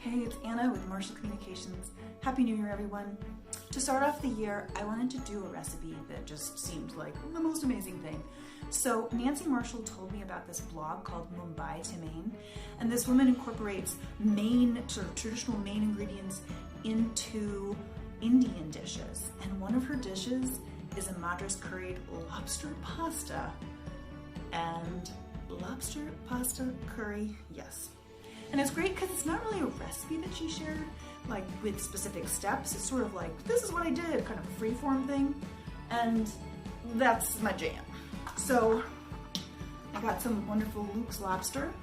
Hey, it's Anna with Marshall Communications. Happy New Year, everyone. To start off the year, I wanted to do a recipe that just seemed like the most amazing thing. So Nancy Marshall told me about this blog called Mumbai to Maine, and this woman incorporates Maine, sort of traditional Maine ingredients into Indian dishes. And one of her dishes is a Madras curried lobster pasta. And lobster pasta curry, yes. And it's great because it's not really a recipe that she shared, like with specific steps. It's sort of like, this is what I did, kind of a freeform thing. And that's my jam. So I got some wonderful Luke's lobster,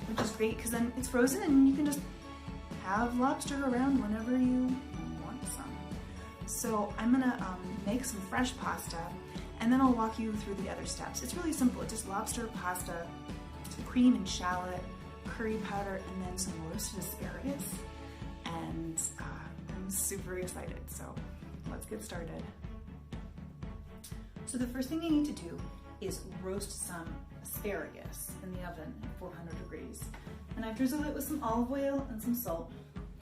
which is great because then it's frozen and you can just have lobster around whenever you want some. So I'm gonna make some fresh pasta and then I'll walk you through the other steps. It's really simple. It's just lobster, pasta, some cream and shallot, curry powder, and then some roasted asparagus. And I'm super excited, so let's get started. So the first thing you need to do is roast some asparagus in the oven at 400 degrees. And I've drizzled it with some olive oil and some salt.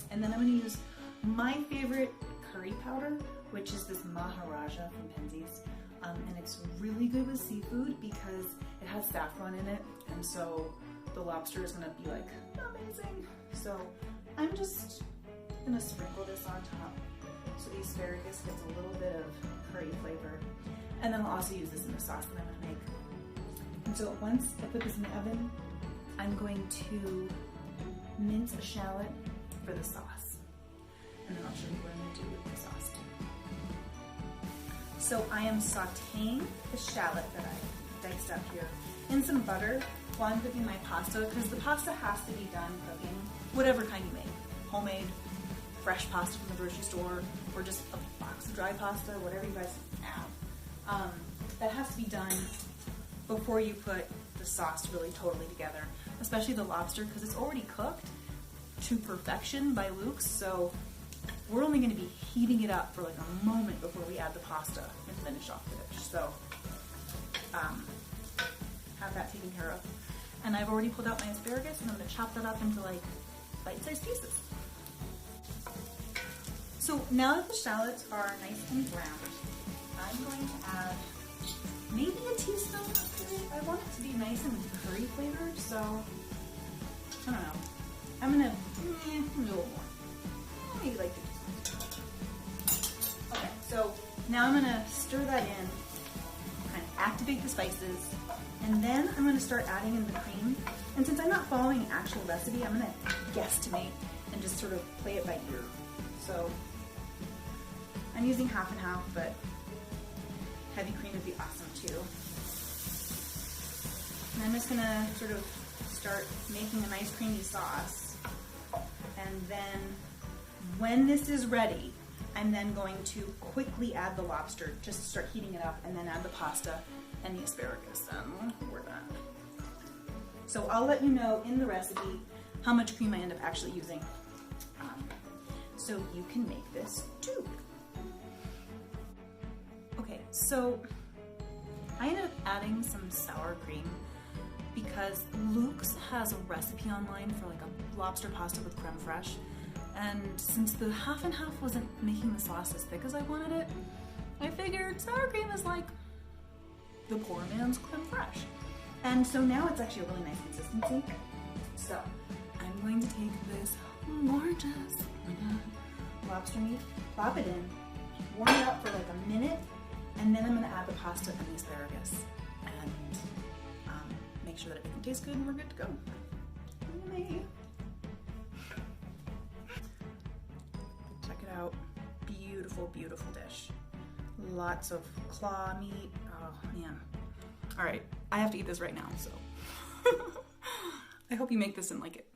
And then I'm gonna use my favorite curry powder, which is this Maharaja from Penzies. And it's really good with seafood because it has saffron in it, and so the lobster is gonna be like amazing. So I'm just gonna sprinkle this on top so the asparagus gets a little bit of curry flavor. And then I'll also use this in the sauce that I'm gonna make. And so once I put this in the oven, I'm going to mince a shallot for the sauce. And then I'll show you what I'm gonna do with the sauce too. So I am sauteing the shallot that I diced up here in some butter while I'm cooking my pasta, because the pasta has to be done cooking, whatever kind you make. Homemade, fresh pasta from the grocery store, or just a box of dry pasta, whatever you guys have. That has to be done before you put the sauce really totally together, especially the lobster, because it's already cooked to perfection by Luke's, so we're only going to be heating it up for like a moment before we add the pasta and finish off the dish. So have that taken care of. And I've already pulled out my asparagus and I'm going to chop that up into like bite-sized pieces. So now that the shallots are nice and browned, I'm going to add maybe a teaspoon of curry. I want it to be nice and curry flavored, so I don't know. I'm going to do a little more. Maybe like 2 teaspoons. Okay, so now I'm going to stir that in, kind of activate the spices, and then I'm going to start adding in the cream. And since I'm not following an actual recipe, I'm going to guesstimate and just sort of play it by ear. So I'm using half and half, but heavy cream would be awesome too. And I'm just going to sort of start making a nice creamy sauce. And then when this is ready, I'm then going to quickly add the lobster, just start heating it up, and then add the pasta and the asparagus, and we're done. So I'll let you know in the recipe how much cream I end up actually using, so you can make this too. Okay, so I ended up adding some sour cream because Luke's has a recipe online for like a lobster pasta with creme fraiche. And since the half and half wasn't making the sauce as thick as I wanted it, I figured sour cream is like the poor man's creme fraiche. And so now it's actually a really nice consistency. So I'm going to take this gorgeous lobster meat, plop it in, warm it up for like a minute, and then I'm going to add the pasta and the asparagus and make sure that everything tastes good and we're good to go. Yummy. Check it out. Beautiful, beautiful dish. Lots of claw meat. Oh man. All right, I have to eat this right now, so I hope you make this and like it.